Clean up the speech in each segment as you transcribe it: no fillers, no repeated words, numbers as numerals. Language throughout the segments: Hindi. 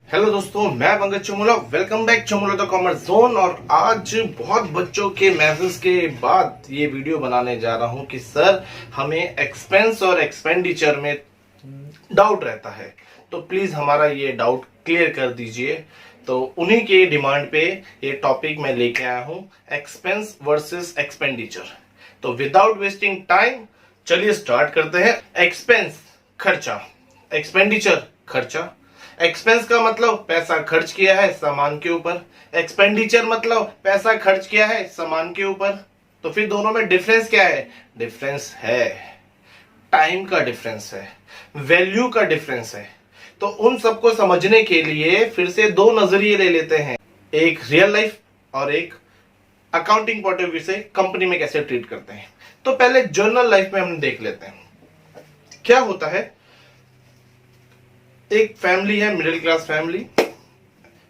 हेलो दोस्तों, मैं Pankaj Chamola. Welcome back Chamola the commerce zone. और आज बहुत बच्चों के मैसेज के बाद ये वीडियो बनाने जा रहा हूं कि सर हमें एक्सपेंस और एक्सपेंडिचर में डाउट रहता है, तो प्लीज हमारा ये डाउट क्लियर कर दीजिए। तो उन्हीं के डिमांड पे ये टॉपिक मैं लेके आया हूं, एक्सपेंस वर्सेस एक्सपेंडिचर। तो विदाउट वेस्टिंग टाइम चलिए स्टार्ट करते हैं। एक्सपेंस खर्चा, एक्सपेंडिचर खर्चा। एक्सपेंस का मतलब पैसा खर्च किया है सामान के ऊपर, एक्सपेंडिचर मतलब पैसा खर्च किया है सामान के ऊपर। तो फिर दोनों में डिफरेंस क्या है? डिफरेंस है टाइम का, डिफरेंस है वैल्यू का, डिफरेंस है। तो उन सबको समझने के लिए फिर से दो नजरिए ले लेते हैं, एक रियल लाइफ और एक अकाउंटिंग पॉइंट ऑफ व्यू से कंपनी में कैसे ट्रीट करते हैं। तो पहले जर्नल लाइफ में हम देख लेते हैं क्या होता है। एक फैमिली है, मिडिल क्लास फैमिली।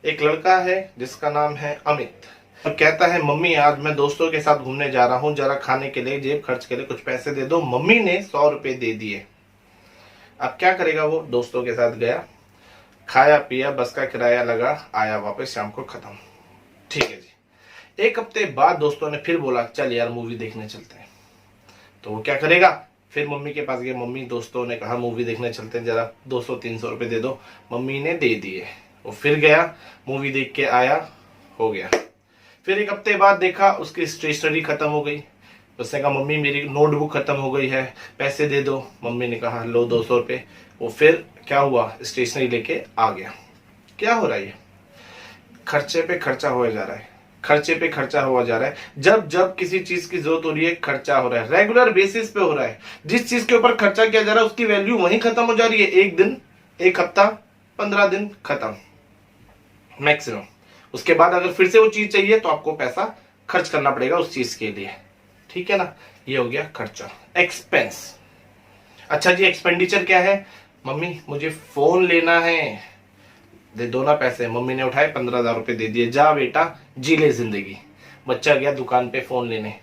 एक लड़का है जिसका नाम है अमित, और कहता है मम्मी आज मैं दोस्तों के साथ घूमने जा रहा हूं, जरा खाने के लिए, जेब खर्च के लिए कुछ पैसे दे दो। मम्मी ने 100 रुपए दे दिए। अब क्या करेगा वो? दोस्तों के साथ गया, खाया पिया, बस का किराया लगा, आया वापस शाम को खत्म। ठीक है जी। एक हफ्ते बाद दोस्तों ने फिर बोला चल यार मूवी देखने चलते हैं। तो वो क्या करेगा? फिर मम्मी के पास गए, मम्मी दोस्तों ने कहा मूवी देखने चलते हैं, जरा 200-300 रुपए दे दो। मम्मी ने दे दिए। वो फिर गया, मूवी देख के आया, हो गया। फिर एक हफ्ते बाद देखा उसकी स्टेशनरी खत्म हो गई। उसने कहा मम्मी मेरी नोटबुक खत्म हो गई है, पैसे दे दो। मम्मी ने कहा लो 200 रुपए। वो फिर क्या हुआ? स्टेशनरी लेके आ गया। क्या हो रहा है? ये खर्चे पे खर्चा हो जा रहा है, खर्चे पे खर्चा हुआ जा रहा है। जब जब किसी चीज की जरूरत हो रही है खर्चा हो रहा है, रेगुलर बेसिस पे हो रहा है। जिस चीज के ऊपर खर्चा किया जा रहा है उसकी वैल्यू वहीं खत्म हो जा रही है। एक दिन, एक हफ्ता, 15 दिन खत्म मैक्सिमम। उसके बाद अगर फिर से वो चीज चाहिए तो आपको पैसा खर्च करना पड़ेगा उस चीज के लिए। ठीक है ना? ये हो गया खर्चा, एक्सपेंस। अच्छा जी, एक्सपेंडिचर क्या है? मम्मी मुझे फोन लेना है, दे दो ना पैसे। मम्मी ने उठाए 15,000 रुपए दे दिए, जा बेटा जी ले जिंदगी। बच्चा गया दुकान पे फोन लेने,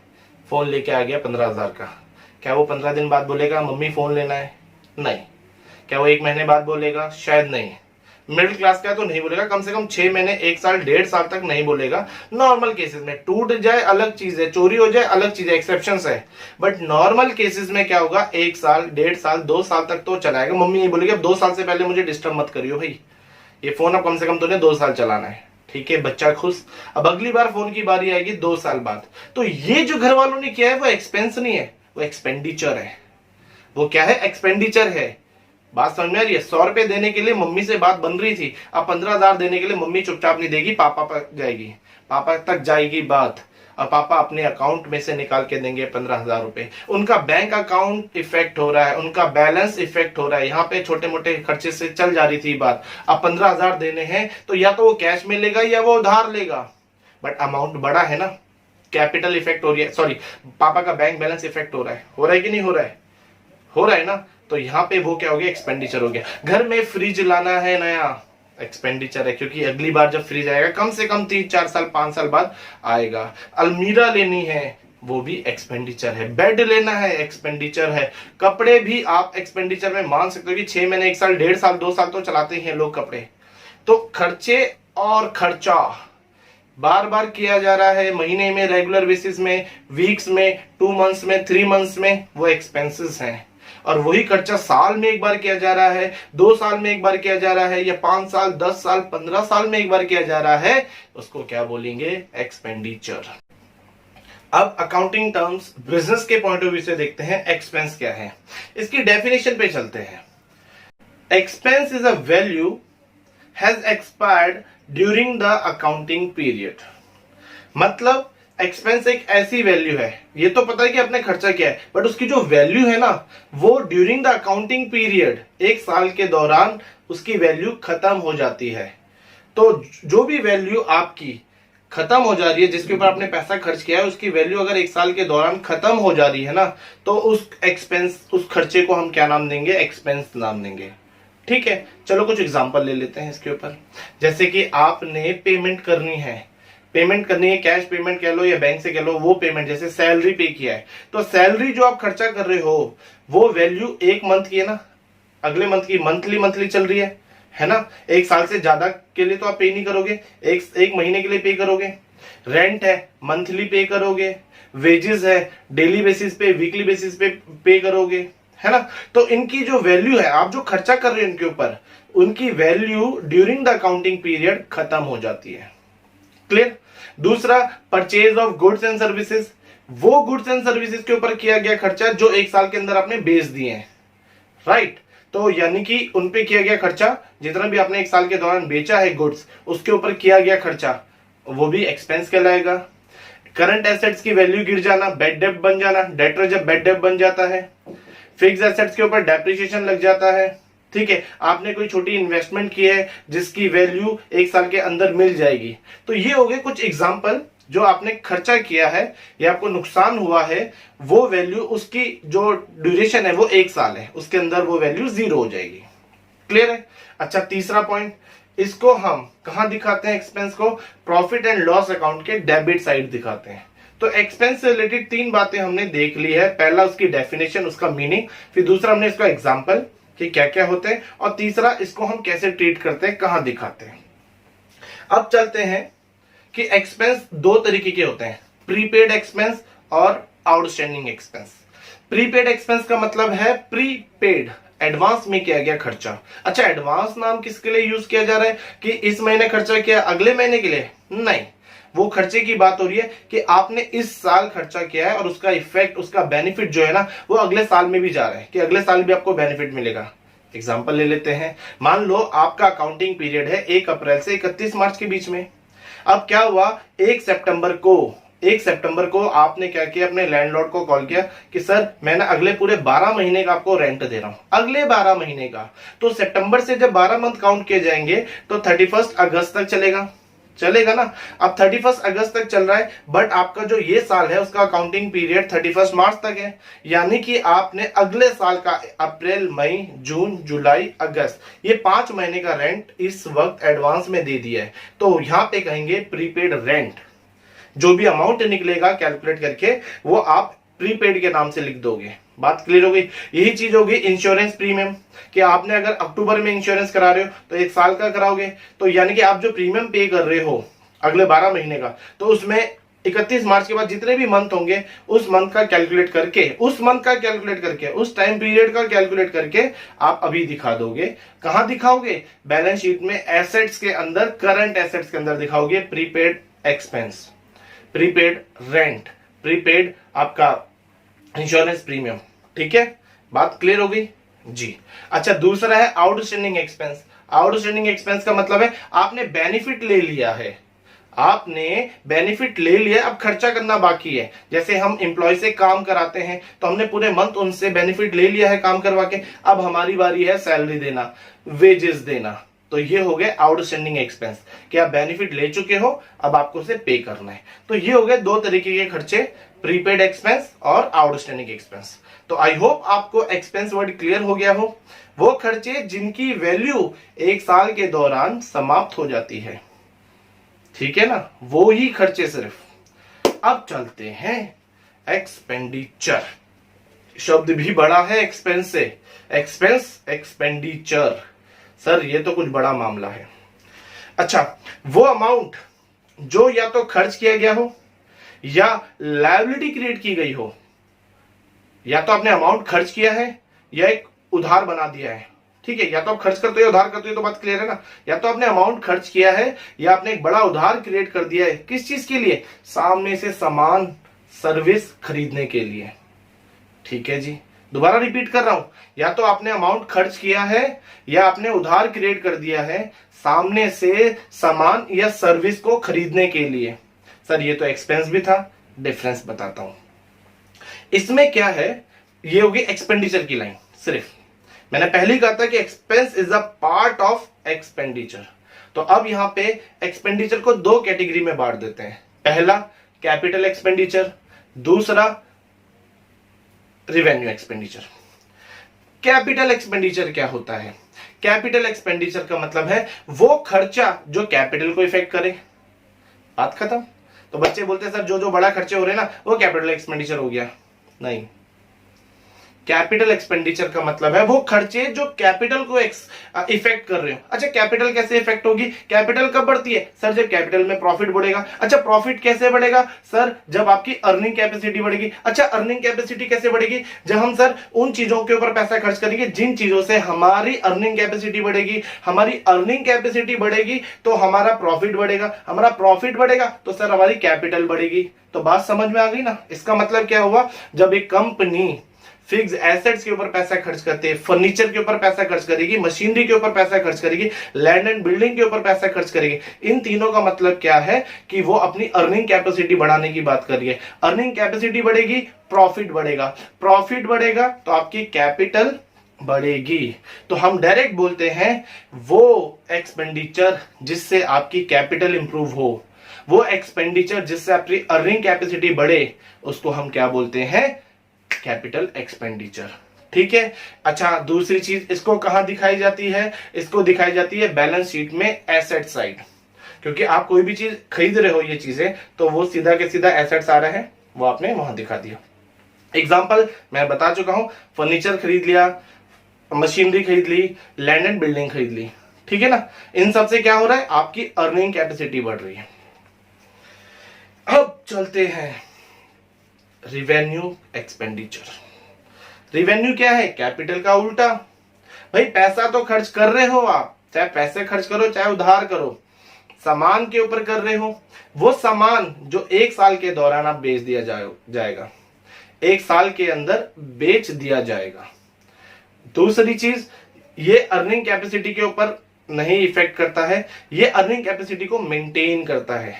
फोन लेके आ गया 15,000 का। क्या वो 15 दिन बाद बोलेगा मम्मी फोन लेना है? नहीं। क्या वो 1 महीने बाद बोलेगा? शायद नहीं। मिडिल क्लास का तो नहीं बोलेगा, कम से कम 6 महीने, 1 साल, 1.5 साल तक नहीं बोलेगा। नॉर्मल केसेस में टूट जाए अलग चीज है, चोरी हो जाए अलग चीज है, एक्सेप्शंस है। बट नॉर्मल केसेस में क्या होगा? 1 साल, 1.5 साल, 2 साल तक तो चलाएगा। मम्मी ये बोलेगी अब 2 साल से पहले मुझे डिस्टर्ब मत करियो भाई, ये फोन अब कम से कम तूने 2 साल चलाना है। ठीक है, बच्चा खुश। अब अगली बार फोन की बारी आएगी 2 साल बाद। तो ये जो घर वालों ने किया है वो एक्सपेंस नहीं है, वो एक्सपेंडिचर है। वो क्या है? एक्सपेंडिचर है। बात समझ में आ रही है? 100 रुपए देने के लिए मम्मी से बात बन रही थी, अब 15,000 देने के लिए मम्मी चुपचाप नहीं देगी, पापा पर जाएगी, पापा तक जाएगी बात। अब पापा अपने अकाउंट में से निकाल के देंगे 15,000 रुपए। उनका बैंक अकाउंट इफेक्ट हो रहा है, उनका बैलेंस इफेक्ट हो रहा है। यहाँ पे छोटे मोटे खर्चे से चल जा रही थी बात। अब 15,000 देने हैं तो या तो वो कैश में लेगा या वो उधार लेगा, बट अमाउंट बड़ा है ना। कैपिटल इफेक्ट हो रही है, सॉरी पापा का बैंक बैलेंस इफेक्ट हो रहा है कि नहीं हो रहा है? हो रहा है ना। तो यहाँ पे वो क्या हो गया? एक्सपेंडिचर हो गया। घर में फ्रिज लाना है नया, एक्सपेंडिचर है, क्योंकि अगली बार जब फ्रिज आएगा कम से कम 3-4 साल, 5 साल बाद आएगा। अलमीरा लेनी है, वो भी एक्सपेंडिचर है। बेड लेना है, एक्सपेंडिचर है। कपड़े भी आप एक्सपेंडिचर में मान सकते हो कि 6 महीने, 1 साल, 1.5 साल, 2 साल तो चलाते हैं लोग कपड़े। तो खर्चे और खर्चा बार बार किया जा रहा है, महीने में, रेगुलर बेसिस में, वीक्स में, 2 मंथ्स में, 3 मंथ्स में, वो एक्सपेंसेस हैं। और वही खर्चा साल में एक बार किया जा रहा है, 2 साल में एक बार किया जा रहा है, या 5 साल, 10 साल, 15 साल में एक बार किया जा रहा है, उसको क्या बोलेंगे? एक्सपेंडिचर। अब अकाउंटिंग टर्म्स बिजनेस के पॉइंट ऑफ व्यू से देखते हैं एक्सपेंस क्या है। इसकी डेफिनेशन पे चलते हैं। Expense is a value has expired during the accounting period. मतलब एक्सपेंस एक ऐसी वैल्यू है, ये तो पता है कि आपने खर्चा किया है, बट उसकी जो वैल्यू है ना, वो ड्यूरिंग द अकाउंटिंग पीरियड, 1 साल के दौरान उसकी वैल्यू खत्म हो जाती है। तो जो भी वैल्यू आपकी खत्म हो जा रही है, जिसके ऊपर आपने पैसा खर्च किया है, उसकी वैल्यू अगर 1 साल के दौरान खत्म हो जा रही है ना, तो उस एक्सपेंस, उस खर्चे को हम क्या नाम देंगे? एक्सपेंस नाम देंगे। ठीक है, चलो कुछ एग्जांपल ले लेते हैं इसके ऊपर। जैसे कि आपने पेमेंट करनी है, कैश पेमेंट कह लो या बैंक से कह लो, वो पेमेंट, जैसे सैलरी पे किया है, तो सैलरी जो आप खर्चा कर रहे हो वो वैल्यू 1 मंथ की है ना, अगले मंथ की मंथली चल रही है है ना। एक साल से ज्यादा के लिए तो आप पे नहीं करोगे, एक महीने के लिए पे करोगे। रेंट है मंथली पे करोगे, वेजेस है डेली बेसिस पे, वीकली बेसिस पे करोगे, है ना। तो इनकी जो वैल्यू है, आप जो खर्चा कर रहे हो इनके ऊपर, उनकी value during the accounting period खत्म हो जाती है। क्लियर। दूसरा, purchase of goods and services, वो गुड्स एंड सर्विसेज के ऊपर किया गया खर्चा जो एक साल के अंदर आपने बेच दिए हैं, राइट। तो यानी कि उन पे किया गया खर्चा, जितना भी आपने एक साल के दौरान बेचा है गुड्स, उसके ऊपर किया गया खर्चा, वो भी एक्सपेंस कहलाएगा। करंट एसेट्स की वैल्यू गिर जाना, बैड डेब्ट बन जाना, डेटर जब बैड डेब्ट बन जाता है। फिक्स एसेट्स के ऊपर डेप्रिसिएशन लग जाता है, ठीक है। आपने कोई छोटी इन्वेस्टमेंट की है जिसकी वैल्यू एक साल के अंदर मिल जाएगी। तो ये हो गए कुछ एग्जांपल, जो आपने खर्चा किया है या आपको नुकसान हुआ है, वो वैल्यू, उसकी जो ड्यूरेशन है वो एक साल है, उसके अंदर वो वैल्यू 0 हो जाएगी। क्लियर है। अच्छा, तीसरा पॉइंट, इसको हम कहां दिखाते हैं एक्सपेंस को? प्रॉफिट एंड लॉस अकाउंट के डेबिट साइड दिखाते हैं। तो एक्सपेंस से रिलेटेड 3 बातें हमने देख ली है। पहला उसकी डेफिनेशन, उसका मीनिंग, फिर दूसरा हमने इसका एग्जांपल कि क्या क्या होते हैं, और तीसरा इसको हम कैसे ट्रीट करते हैं, कहां दिखाते हैं। अब चलते हैं कि एक्सपेंस 2 तरीके के होते हैं, प्रीपेड एक्सपेंस और आउटस्टैंडिंग एक्सपेंस। प्रीपेड एक्सपेंस का मतलब है प्रीपेड, एडवांस में किया गया खर्चा। अच्छा, एडवांस नाम किसके लिए यूज किया जा रहा है कि इस महीने खर्चा किया अगले महीने के लिए? नहीं, वो खर्चे की बात हो रही है कि आपने इस साल खर्चा किया है और उसका इफेक्ट, उसका बेनिफिट जो है ना, वो अगले साल में भी जा रहा है, कि अगले साल भी आपको बेनिफिट मिलेगा। एग्जांपल ले लेते हैं। मान लो आपका अकाउंटिंग पीरियड है 1 अप्रैल से 31 मार्च के बीच में। अब क्या हुआ, 1 सितंबर को आपने क्या किया, अपने लैंडलॉर्ड को कॉल किया कि सर मैं ना अगले पूरे 12 महीने का आपको रेंट दे रहा हूं, अगले 12 महीने का। तो सितंबर से जब 12 मंथ काउंट किए जाएंगे तो 31 अगस्त तक चलेगा ना। अब 31 अगस्त तक चल रहा है, बट आपका जो ये साल है उसका अकाउंटिंग पीरियड 31 मार्च तक है। यानी कि आपने अगले साल का अप्रैल, मई, जून, जुलाई, अगस्त, ये 5 महीने का रेंट इस वक्त एडवांस में दे दिया है। तो यहां पे कहेंगे प्रीपेड रेंट। जो भी अमाउंट निकलेगा कैलकुलेट करके, वो आप प्रीपेड के नाम से लिख दोगे। बात क्लियर हो गई। यही चीज होगी इंश्योरेंस प्रीमियम, कि आपने अगर अक्टूबर में इंश्योरेंस करा रहे हो तो 1 साल का कराओगे, तो यानी कि आप जो प्रीमियम पे कर रहे हो अगले 12 महीने का, तो उसमें 31 मार्च के बाद जितने भी मंथ होंगे उस मंथ का कैलकुलेट करके, उस टाइम पीरियड का कैलकुलेट करके आप अभी दिखा दोगे। कहां दिखाओगे? बैलेंस शीट में एसेट्स के अंदर, करंट एसेट्स के अंदर दिखाओगे prepaid expense, prepaid rent, prepaid आपका इंश्योरेंस प्रीमियम। ठीक है, बात क्लियर हो गई जी। अच्छा, दूसरा है आउटस्टैंडिंग एक्सपेंस। आउटस्टैंडिंग एक्सपेंस का मतलब है आपने बेनिफिट ले लिया है, अब खर्चा करना बाकी है। जैसे हम एम्प्लॉय से काम कराते हैं तो हमने पूरे मंथ उनसे बेनिफिट ले लिया है काम करवा के, अब हमारी बारी है सैलरी देना, वेजेस देना। तो ये हो गए आउटस्टैंडिंग एक्सपेंस, कि आप बेनिफिट ले चुके हो, अब आपको उसे पे करना है। तो ये हो गए 2 तरीके के खर्चे, प्रीपेड एक्सपेंस और आउटस्टैंडिंग एक्सपेंस। तो आई होप आपको एक्सपेंस वर्ड क्लियर हो गया हो। वो खर्चे जिनकी वैल्यू 1 साल के दौरान समाप्त हो जाती है, ठीक है ना, वो ही खर्चे सिर्फ। अब चलते हैं एक्सपेंडिचर। शब्द भी बड़ा है एक्सपेंस से, एक्सपेंस, एक्सपेंडिचर। सर ये तो कुछ बड़ा मामला है। अच्छा, वो अमाउंट जो या तो खर्च किया गया हो या लायबिलिटी क्रिएट की गई हो, या तो आपने अमाउंट खर्च किया है या एक उधार बना दिया है, ठीक है। या तो आप खर्च करते हो, उधार करते हो, तो बात क्लियर है ना। या तो आपने अमाउंट खर्च किया है या आपने एक बड़ा उधार क्रिएट कर दिया है। किस चीज के लिए? सामने से सामान, सर्विस खरीदने के लिए। ठीक है जी, दोबारा रिपीट कर रहा हूं, या तो आपने अमाउंट खर्च किया है या आपने उधार क्रिएट कर दिया है सामने से सामान या सर्विस को खरीदने के लिए। सर ये तो एक्सपेंस भी था, डिफरेंस बताता हूं। इसमें क्या है, ये होगी एक्सपेंडिचर की लाइन। सिर्फ मैंने पहले ही कहा था कि expense is a part of expenditure. तो अब यहां पे एक्सपेंडिचर को 2 कैटेगरी में बांट देते हैं। पहला कैपिटल एक्सपेंडिचर, दूसरा रिवेन्यू एक्सपेंडिचर। कैपिटल एक्सपेंडिचर क्या होता है? कैपिटल एक्सपेंडिचर का मतलब है वो खर्चा जो कैपिटल को इफेक्ट करे। बात खत्म। तो बच्चे बोलते हैं सर जो जो बड़ा खर्चे हो रहे हैं ना वो कैपिटल एक्सपेंडिचर हो गया। नहीं, कैपिटल एक्सपेंडिचर का मतलब है वो खर्चे जो कैपिटल को इफेक्ट कर रहे हो। अच्छा, कैपिटल कैसे इफेक्ट होगी? कैपिटल कब बढ़ती है सर? जब कैपिटल में प्रॉफिट बढ़ेगा। अच्छा, प्रॉफिट कैसे बढ़ेगा सर? जब आपकी अर्निंग कैपेसिटी बढ़ेगी। अच्छा, अर्निंग कैपेसिटी कैसे बढ़ेगी? जब हम सर उन चीजों के ऊपर पैसा खर्च करेंगे जिन चीजों से हमारी अर्निंग कैपेसिटी बढ़ेगी। हमारी अर्निंग कैपेसिटी बढ़ेगी तो हमारा प्रॉफिट बढ़ेगा। हमारा प्रॉफिट बढ़ेगा तो सर हमारी कैपिटल बढ़ेगी। तो बात समझ में आ गई ना? इसका मतलब क्या हुआ? जब एक कंपनी फिक्स एसेट्स के ऊपर पैसा खर्च करते हैं, फर्नीचर के ऊपर पैसा खर्च करेगी, मशीनरी के ऊपर पैसा खर्च करेगी, लैंड एंड बिल्डिंग के ऊपर पैसा खर्च करेगी, इन तीनों का मतलब क्या है कि वो अपनी अर्निंग कैपेसिटी बढ़ाने की बात कर रही है। अर्निंग कैपेसिटी बढ़ेगी, प्रॉफिट बढ़ेगा, प्रॉफिट बढ़ेगा तो आपकी कैपिटल बढ़ेगी। तो हम डायरेक्ट बोलते हैं वो एक्सपेंडिचर जिससे आपकी कैपिटल इंप्रूव हो, वो एक्सपेंडिचर जिससे आपकी अर्निंग कैपेसिटी बढ़े, उसको हम क्या बोलते हैं? Capital expenditure. ठीक है। अच्छा, दूसरी चीज इसको कहां दिखाई जाती है? इसको दिखाई जाती है बैलेंस शीट में एसेट साइड, क्योंकि आप कोई भी चीज खरीद रहे हो ये चीजें, तो वो सीधा के सीधा एसेट्स आ रहे हैं, वो आपने वहां दिखा दिया। एग्जाम्पल मैं बता चुका हूं, फर्नीचर खरीद लिया, मशीनरी खरीद ली, लैंड एंड बिल्डिंग खरीद ली। ठीक है ना? इन सबसे क्या हो रहा है? आपकी अर्निंग कैपेसिटी बढ़ रही है। अब चलते हैं रिवेन्यू एक्सपेंडिचर। रिवेन्यू क्या है? कैपिटल का उल्टा। भाई पैसा तो खर्च कर रहे हो आप, चाहे पैसे खर्च करो चाहे उधार करो, सामान के ऊपर कर रहे हो। वो सामान जो एक साल के दौरान आप बेच दिया जाएगा, एक साल के अंदर बेच दिया जाएगा। दूसरी चीज, ये अर्निंग कैपेसिटी के ऊपर नहीं इफेक्ट करता है, ये अर्निंग कैपेसिटी को मेंटेन करता है।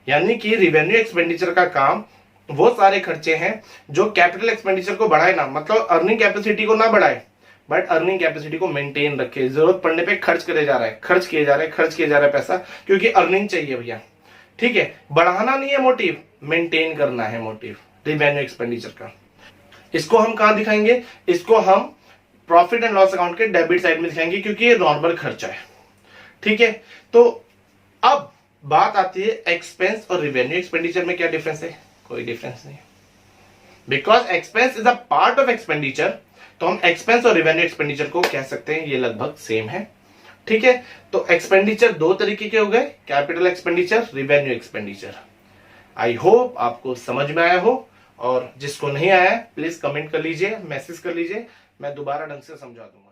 यानी कि रिवेन्यू एक्सपेंडिचर का काम वो सारे खर्चे हैं जो कैपिटल एक्सपेंडिचर को बढ़ाए ना, मतलब अर्निंग कैपेसिटी को ना बढ़ाए, बट अर्निंग कैपेसिटी को मेंटेन रखे। जरूरत पड़ने पे खर्च करे जा रहा है, खर्च किए जा रहा है पैसा, क्योंकि अर्निंग चाहिए भैया। ठीक है, बढ़ाना नहीं है मोटिव, मेंटेन करना है मोटिव रिवेन्यू एक्सपेंडिचर का। इसको हम कहां दिखाएंगे? इसको हम प्रॉफिट एंड लॉस अकाउंट के डेबिट साइड में दिखाएंगे, क्योंकि ये नॉर्मल खर्चा है। ठीक है, तो अब बात आती है एक्सपेंस और रिवेन्यू एक्सपेंडिचर में क्या डिफरेंस है? कोई डिफरेंस नहीं, because expense is a part of expenditure. तो हम एक्सपेंस और रिवेन्यू एक्सपेंडिचर को कह सकते हैं ये लगभग सेम है। ठीक है, तो एक्सपेंडिचर दो तरीके के हो गए, capital expenditure, revenue expenditure. I hope आपको समझ में आया हो, और जिसको नहीं आया प्लीज कमेंट कर लीजिए, मैसेज कर लीजिए, मैं दोबारा ढंग से समझा दूंगा।